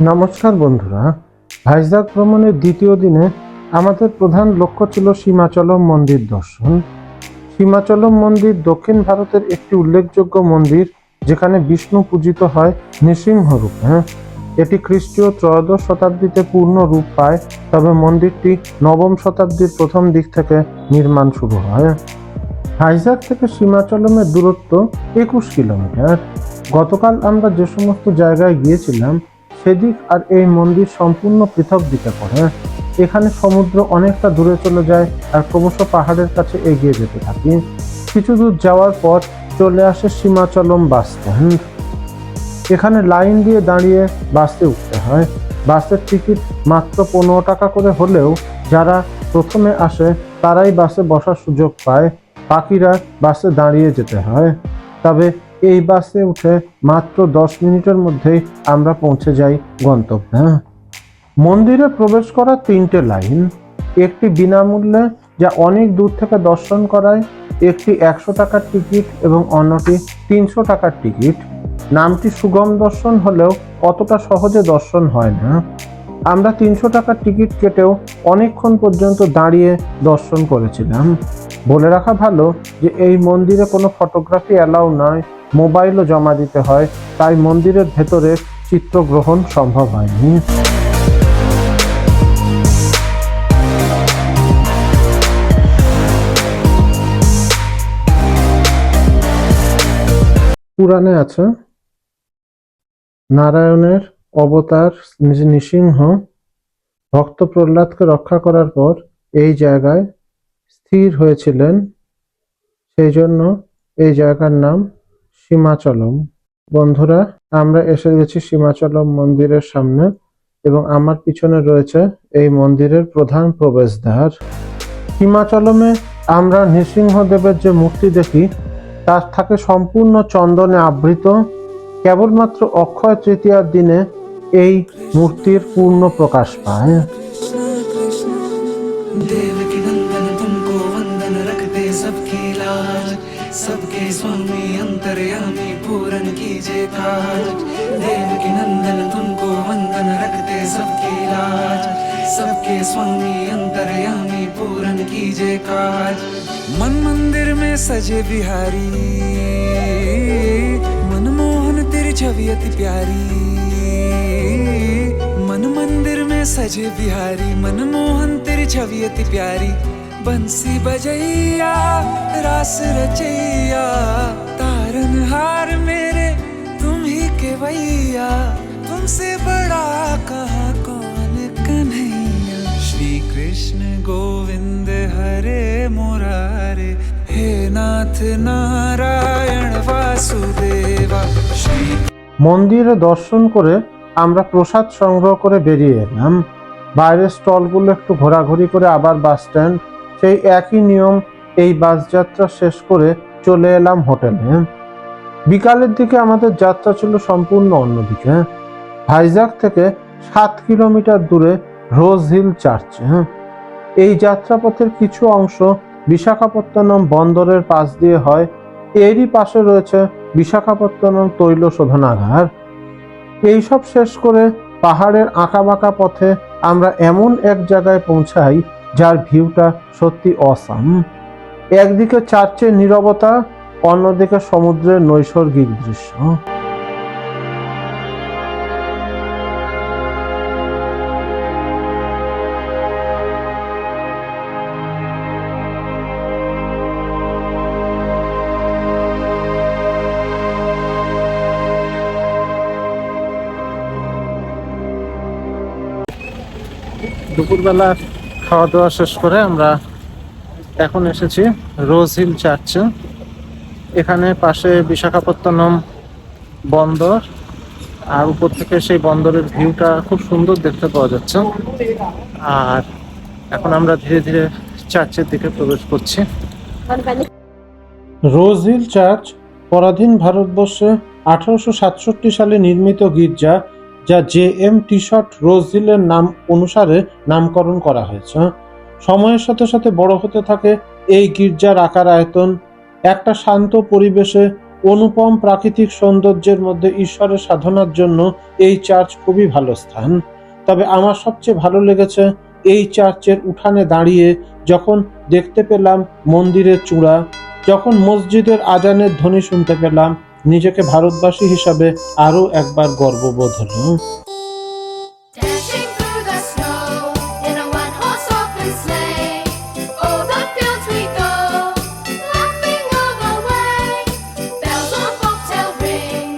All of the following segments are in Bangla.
নমস্কার বন্ধুরা, ভাইজাগ ভ্রমণের দ্বিতীয় দিনে আমাদের প্রধান লক্ষ্য ছিল সীমাচলম মন্দির দর্শন। সীমাচলম মন্দির দক্ষিণ ভারতের একটি উল্লেখযোগ্য মন্দির, যেখানে বিষ্ণু পূজিত হয় নৃসিংহ রূপে। এটি খ্রিস্টীয় ত্রয়োদশ শতাব্দীতে পূর্ণ রূপ পায়, তবে মন্দিরটি নবম শতাব্দীর প্রথম দিক থেকে নির্মাণ শুরু হয়। ভাইজাগ থেকে সীমাচলমের দূরত্ব 21 কিলোমিটার। গতকাল আমরা যে সমস্ত জায়গায় গিয়েছিলাম সেদিক আর এই মন্দির সম্পূর্ণ পৃথক দিকে পড়ে। এখানে সমুদ্র অনেকটা দূরে চলে যায় আর ক্রমশ পাহাড়ের কাছে এগিয়ে যেতে থাকি। কিছু দূর যাওয়ার পর চলে আসে সীমাচলম বাস স্ট্যান্ড। এখানে লাইন দিয়ে দাঁড়িয়ে বাসে উঠতে হয়। বাসের টিকিট মাত্র 15 টাকা করে হলেও যারা প্রথমে আসে তারাই বাসে বসার সুযোগ পায়, বাকিরা বাসে দাঁড়িয়ে যেতে হয়। তবে এই বাসে উঠে মাত্র 10 মিনিটের মধ্যেই আমরা পৌঁছে যাই গন্তব্যে। মন্দিরে প্রবেশ করার 3টে লাইন, একটি বিনামূল্যে যা অনেক দূর থেকে দর্শন করায়, একটি 100 টাকার টিকিট এবং অন্যটি 300 টাকার টিকিট। নামটি সুগম দর্শন হলেও অতটা সহজে দর্শন হয় না। আমরা 300 টাকার টিকিট কেটেও অনেকক্ষণ পর্যন্ত দাঁড়িয়ে দর্শন করেছিলাম। বলে রাখা ভালো যে এই মন্দিরে কোনো ফটোগ্রাফি অ্যালাউ নয়, মোবাইলও জমা দিতে হয়, তাই মন্দিরের ভেতরে চিত্রগ্রহণ সম্ভব হয়নি। পুরাণে আছে নারায়ণের অবতার নৃসিংহ ভক্ত প্রহ্লাদকে রক্ষা করার পর এই জায়গায় স্থির হয়েছিলেন, সেই জন্য এই জায়গার নাম সীমাচলম। বন্ধুরা, আমরা এসে গেছি সীমাচলম মন্দিরের সামনে এবং আমার পিছনে রয়েছে এই মন্দিরের প্রধান প্রবেশদ্বার। সীমাচলমে আমরা নৃসিংহদেবের যে মূর্তি দেখি তা থাকে সম্পূর্ণ চন্দনে আবৃত। কেবলমাত্র অক্ষয় তৃতীয়ার দিনে এই মূর্তির পূর্ণ প্রকাশ পায়। सबके स्वामी अंतर्यामी पूरन कीजिए काज, देव की नंदन तुमको वंदन रखते सबकी लाज, सबके स्वामी अंतर्यामी पूरन कीजिए काज। मन मंदिर में सजे बिहारी, मनमोहन तेरी छवि अति प्यारी। मन मंदिर में सजे बिहारी, मनमोहन तेरी छवि अति प्यारी। बंसी बजैया रास रचैया, तारनहार मेरे तुम ही के भैया। तुमसे बड़ा कहाँ कौन कन्हैया। श्री कृष्ण गोविंद हरे मुरारे, हे नाथ नारायण वासुदेवा। श्री মন্দিরে দর্শন করে আমরা প্রসাদ সংগ্রহ করে বেরিয়ে এলাম। বাইরের স্টলগুলো একটু ঘোরাঘুরি করে আবার বাস স্ট্যান্ড। সেই একই নিয়ম এই বাস যাত্রা শেষ করে চলে এলাম হোটেলে। বিকালের দিকে আমাদের যাত্রা ছিল সম্পূর্ণ অন্যদিকে। ভাইজাগ থেকে 7 কিলোমিটার দূরে রোজ হিল চার্চে। এই যাত্রাপথের কিছু অংশ বিশাখাপত্তনম বন্দরের পাশ দিয়ে হয়। এরই পাশে রয়েছে বিশাখাপত্তনম তৈল শোধনাগার। এইসব শেষ করে পাহাড়ের আঁকাবাঁকা পথে আমরা এমন এক জায়গায় পৌঁছাই যার ভিউটা সত্যি অসাম। একদিকে চার্চের নীরবতা, অন্যদিকে সমুদ্রের নৈসর্গিক দৃশ্য। দুপুরবেলা খাওয়া দাওয়া শেষ করে আমরা এখন এসেছি রোজ হিল চার্চে। এখানে পাশে বিশাখাপত্তনম বন্দর, আর উপর থেকে সেই বন্দরের ভিউটা খুব সুন্দর দেখতে পাওয়া যাচ্ছে। আর এখন আমরা ধীরে ধীরে চার্চের দিকে প্রবেশ করছি। রোজ হিল চার্চ পরাধীন ভারতবর্ষে 1867 সালে নির্মিত গির্জা, যা জে.এম. টিশট রোজ হিলের নাম অনুসারে নামকরণ করা হয়েছে। সময়ের সাথে সাথে বড় হতে থাকে এই গির্জার আকার আয়তন। একটা শান্ত পরিবেশে অনুপম প্রাকৃতিক সৌন্দর্যের মধ্যে ঈশ্বরের সাধনার জন্য এই চার্চ খুবই ভালো স্থান। তবে আমার সবচেয়ে ভালো লেগেছে এই চার্চের উঠানে দাঁড়িয়ে যখন দেখতে পেলাম মন্দিরের চূড়া, যখন মসজিদের আজানের ধ্বনি শুনতে পেলাম, নিজেকে ভারতবাসী হিসাবে আরো একবার গর্ববোধ হলো। Dashing through the snow in a one-horse open sleigh, o'er the fields we go, laughing all the way. Bells on bobtail ring,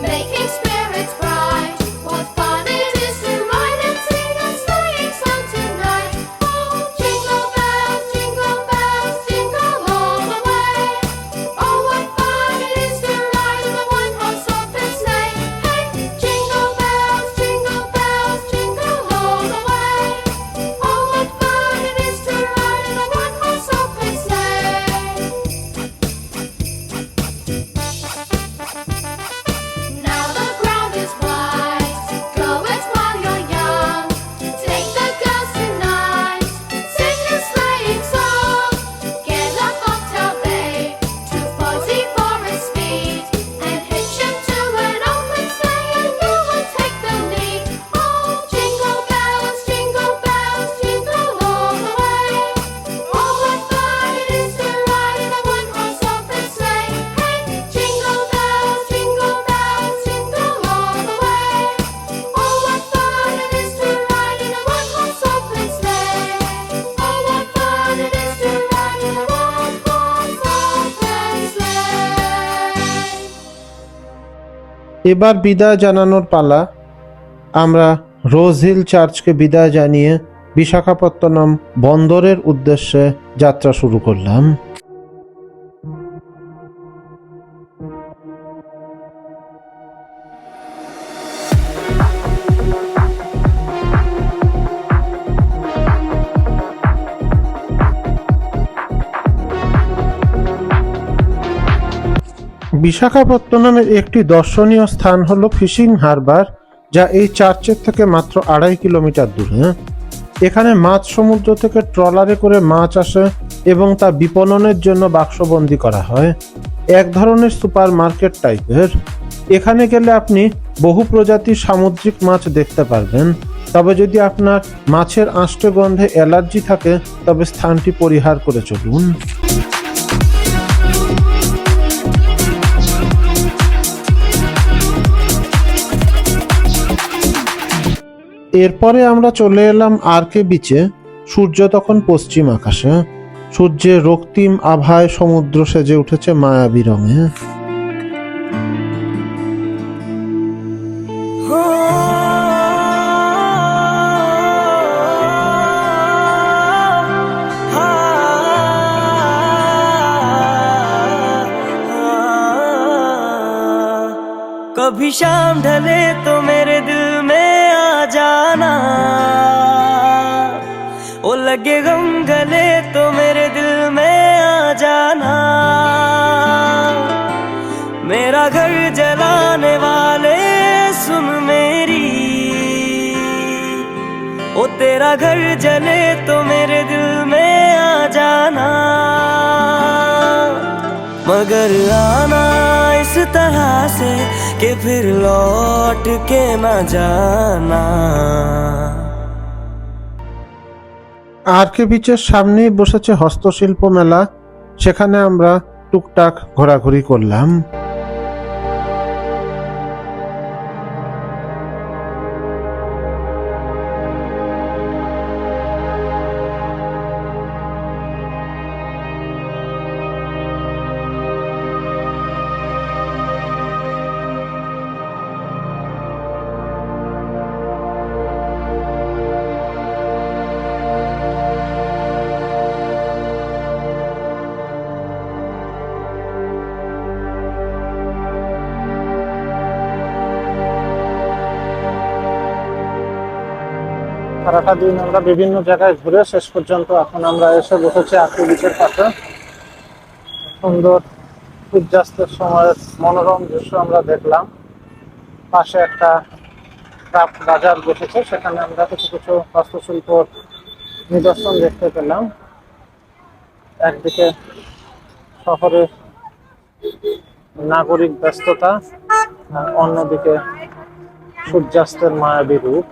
making spirits bright. What fun it is to ride and sing a sleighing song tonight! Oh, jingle bells, jingle all the way. Oh, what fun it is to ride in a one-horse open sleigh! Hey, jingle bells, jingle all the way. Oh, what fun it is to ride in a one-horse open sleigh! Now the ground is wide, go it while you're young. Take the girls tonight, sing a sleighing song. Get a bobtail babe, 240 for its speed, and hitch him to an open sleigh, and you will take the lead. Oh, jingle bells, jingle all the way. Oh, what fun it is to ride in a one-horse open sleigh! Hey, jingle bells, jingle all the way. Oh, what fun it is to ride in a one-horse open sleigh! Oh, what fun it is to ride in a one-horse open sleigh! এবার বিদায় জানানোর পালা। আমরা রোজ হিল চার্চকে বিদায় জানিয়ে বিশাখাপত্তনম বন্দরের উদ্দেশ্যে যাত্রা শুরু করলাম। বিশাখাপত্তনমের একটি দর্শনীয় স্থান হলো ফিশিং হারবার, যা এই চার্চের থেকে মাত্র 2.5 কিলোমিটার দূরে। এখানে মাছ সমুদ্র থেকে ট্রলারে করে মাছ আসে এবং তা বিপণনের জন্য বাক্সবন্দি করা হয়, এক ধরনের সুপার মার্কেট টাইপের। এখানে গেলে আপনি বহু প্রজাতির সামুদ্রিক মাছ দেখতে পারবেন, তবে যদি আপনার মাছের আঁশটে গন্ধে অ্যালার্জি থাকে তবে স্থানটি পরিহার করে চলুন। এরপরে আমরা চলে এলাম আরকে বিচে। সূর্য তখন পশ্চিম আকাশে, সূর্যের রক্তিম আভায় সমুদ্র সেজে উঠেছে মায়াবী রঙে। कभी शाम ढले तो मेरे दिल में आ जाना, ओ लगे गम गले तो मेरे दिल में आ जाना। मेरा घर जलाने वाले सुन मेरी, ओ तेरा घर जले तो मेरे दिल में आ जाना। मगर आना इस तरह से कि फिर लौट के न जाना। আরকে বিচের সামনেই বসেছে হস্তশিল্প মেলা, সেখানে আমরা টুকটাক ঘোরাঘুরি করলাম। সারাটা দিন আমরা বিভিন্ন জায়গায় ঘুরে শেষ পর্যন্ত এখন আমরা এসে বসেছি আরকে বিচের পাশে। সুন্দর সূর্যাস্তের সময়ের মনোরম দৃশ্য আমরা দেখলাম। পাশে একটা ক্রাফট বাজার বসেছে, সেখানে আমরা কিছু কিছু হস্তশিল্প নিদর্শন দেখতে পেলাম। একদিকে শহরের নাগরিক ব্যস্ততা, আর অন্যদিকে সূর্যাস্তের মায়াবী রূপ।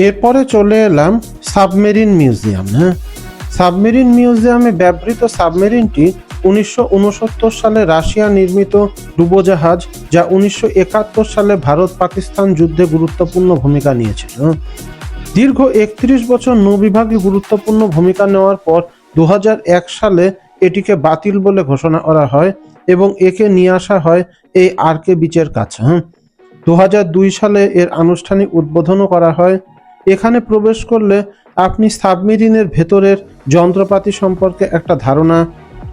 এরপরে চলে এলাম সাবমেরিন মিউজিয়াম। সাবমেরিন মিউজিয়ামে ব্যবহৃত সাবমেরিনটি 1969 সালে রাশিয়া নির্মিত ডুবোজাহাজ, যা 1971 সালে ভারত পাকিস্তান যুদ্ধে গুরুত্বপূর্ণ ভূমিকা নিয়েছিল। দীর্ঘ 31 বছর নৌবিভাগে গুরুত্বপূর্ণ ভূমিকা নেওয়ার পর 2001 সালে এটিকে বাতিল বলে ঘোষণা করা হয় এবং একে নিয়ে আসা হয় এই আরকে বিচের কাছে। 2002 সালে এর আনুষ্ঠানিক উদ্বোধনও করা হয়। এখানে প্রবেশ করলে আপনি সাবমেরিনের ভেতরের যন্ত্রপাতি সম্পর্কে একটা ধারণা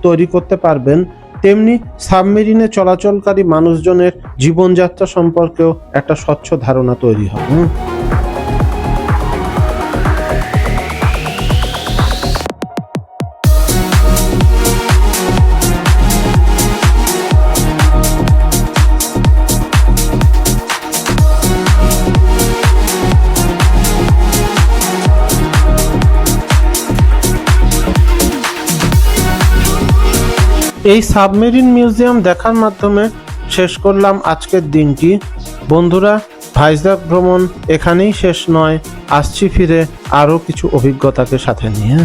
তৈরি করতে পারবেন, তেমনি সাবমেরিনে চলাচলকারী মানুষজনের জীবনযাত্রা সম্পর্কেও একটা স্বচ্ছ ধারণা তৈরি হবে। এই সাবমেরিন মিউজিয়াম দেখার মাধ্যমে শেষ করলাম আজকের দিনটি। বন্ধুরা, ভাইজ্যাক ভ্রমণ এখানেই শেষ নয়, আসছি ফিরে আরও কিছু অভিজ্ঞতাকে সাথে নিয়ে।